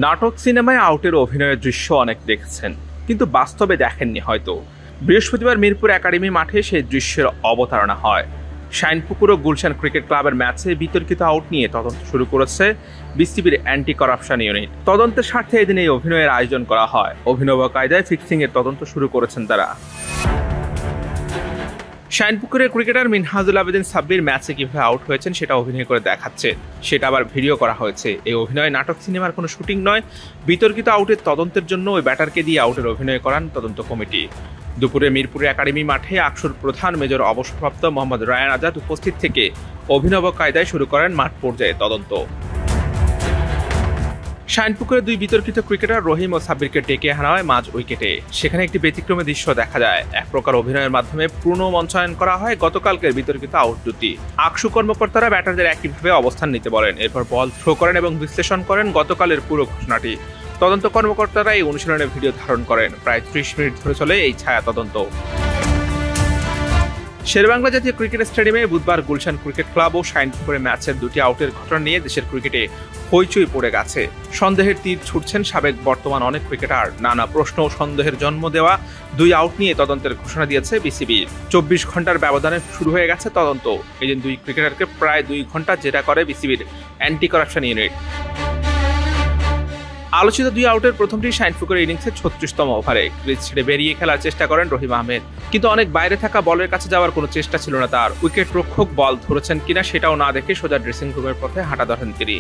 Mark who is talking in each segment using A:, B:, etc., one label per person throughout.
A: নাটক সিনেমায় আউটের অভিনয়ের দৃশ্য অনেক দেখেছেন, কিন্তু বাস্তবে দেখেননি হয়তো। বৃহস্পতিবার মিরপুর একাডেমি মাঠে সেই দৃশ্যের অবতারণা হয়। শাইনপুকুর ও গুলশান ক্রিকেট ক্লাবের ম্যাচে বিতর্কিত আউট নিয়ে তদন্ত শুরু করেছে বিসিবির অ্যান্টি করাপশন ইউনিট। তদন্তের স্বার্থে এদিন এই অভিনয়ের আয়োজন করা হয়। অভিনব কায়দায় ফিক্সিং এর তদন্ত শুরু করেছেন তারা। শাইনপুকুরের ক্রিকেটার মিনহাজুল আবেদিন সাব্বির ম্যাচে কিভাবে আউট হয়েছেন সেটা অভিনয় করে দেখাচ্ছেন, সেটা আবার ভিডিও করা হয়েছে। এই অভিনয় নাটক সিনেমার কোনো শুটিং নয়। বিতর্কিত আউটের তদন্তের জন্য ওই ব্যাটারকে দিয়ে আউটের অভিনয় করান তদন্ত কমিটি। দুপুরে মিরপুরে একাডেমি মাঠে আকসুর প্রধান মেজর অবসরপ্রাপ্ত মোহাম্মদ রায়ান আজাদ উপস্থিত থেকে অভিনব কায়দায় শুরু করেন মাঠ পর্যায়ে তদন্ত। শাইনপুকুরের দুই বিতর্কিত ক্রিকেটার রহিম ও সাব্বিরকে ডেকে আনা হয় মাঝ উইকেটে। সেখানে একটি ব্যতিক্রমী দৃশ্য দেখা যায়। এক প্রকার অভিনয়ের মাধ্যমে পুনঃমঞ্চায়ন করা হয় গতকালকের বিতর্কিত আউট দুটি। আকসু কর্মকর্তারা ব্যাটারদের একইভাবে অবস্থান নিতে বলেন, এরপর বল থ্রো করেন এবং বিশ্লেষণ করেন গতকালের পুরো ঘটনাটি। তদন্ত কর্মকর্তারা এই অনুশীলনের ভিডিও ধারণ করেন। প্রায় 30 মিনিট ধরে চলে এই ছায়া তদন্ত। শেরেবাংলা জাতীয় ক্রিকেট স্টেডিয়ামে বুধবার গুলশান ক্রিকেট ক্লাব ও শাইনপুকুরের ম্যাচের দুটি আউটের ঘটনা নিয়ে দেশের ক্রিকেটে হইচই পড়ে গেছে। সন্দেহের তীর ছুটছেন সাবেক বর্তমান অনেক ক্রিকেটার। নানা প্রশ্ন ও সন্দেহের জন্ম দেওয়া দুই আউট নিয়ে তদন্তের ঘোষণা দিয়েছে বিসিবি। 24 ঘন্টার ব্যবধানে শুরু হয়ে গেছে তদন্ত। এদিন দুই ক্রিকেটারকে প্রায় 2 ঘন্টা জেরা করে বিসিবির অ্যান্টি করাপশন ইউনিট। আলোচিত দুই আউটের প্রথমটি শাইনপুকুরের ইনিংসের 36তম ওভারে ক্রিজ ছেড়ে বেরিয়ে খেলার চেষ্টা করেন রহিম আহমেদ, কিন্তু অনেক বাইরে থাকা বলের কাছে যাওয়ার কোনো চেষ্টা ছিল না তার। উইকেট রক্ষক বল ধরেছেন কিনা সেটাও না দেখে সোজা ড্রেসিং রুমের পথে হাঁটা ধরেন তিনি।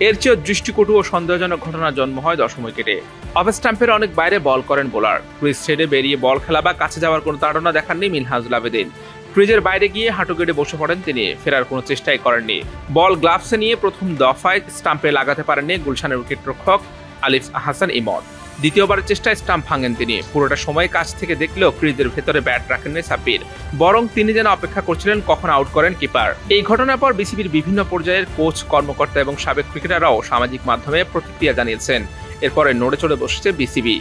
A: এর চেয়েও দৃষ্টিকটু ও সন্দেহজনক ঘটনার জন্ম হয় 10ম উইকেটে। অফ স্টাম্পের অনেক বাইরে বল করেন বোলার। ক্রিজ ছেড়ে বেরিয়ে বল খেলা বা কাছে যাওয়ার কোনো তাড়না দেখাননি মিনহাজুল আবেদিন। ক্রিজের বাইরে গিয়ে হাঁটু গেড়ে বসে পড়েন তিনি, ফেরার কোনো চেষ্টাই করেননি। বল গ্লাভসে নিয়ে প্রথম দফায় স্টাম্পে লাগাতে পারেননি গুলশানের উইকেট রক্ষক আলিফ আহসান ইমদ। দ্বিতীয়বারের চেষ্টায় স্টাম্প ভাঙেন তিনি। পুরোটা সময় কাছ থেকে দেখলেও ক্রিজের ভেতরে ব্যাট রাখেননি সাব্বির, বরং তিনি যেন অপেক্ষা করছিলেন কখন আউট করেন কিপার। এই ঘটনার পর বিসিবির বিভিন্ন পর্যায়ের কোচ, কর্মকর্তা এবং সাবেক ক্রিকেটাররাও সামাজিক মাধ্যমে প্রতিক্রিয়া জানিয়েছেন। এরপরে নড়ে চড়ে বসেছে বিসিবি।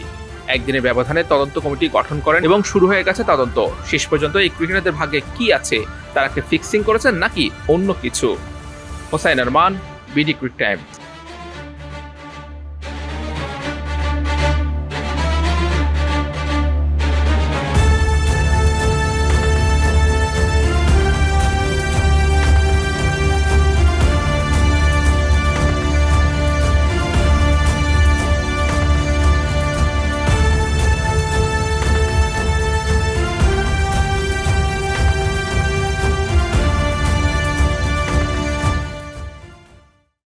A: একদিনের ব্যবধানে তদন্ত কমিটি গঠন করেন এবং শুরু হয়ে গেছে তদন্ত। শেষ পর্যন্ত এই ক্রিকেটারদের ভাগ্যে কি আছে, তারা কি ফিক্সিং করেছেন নাকি অন্য কিছু? Hossain Arman, BD cric time.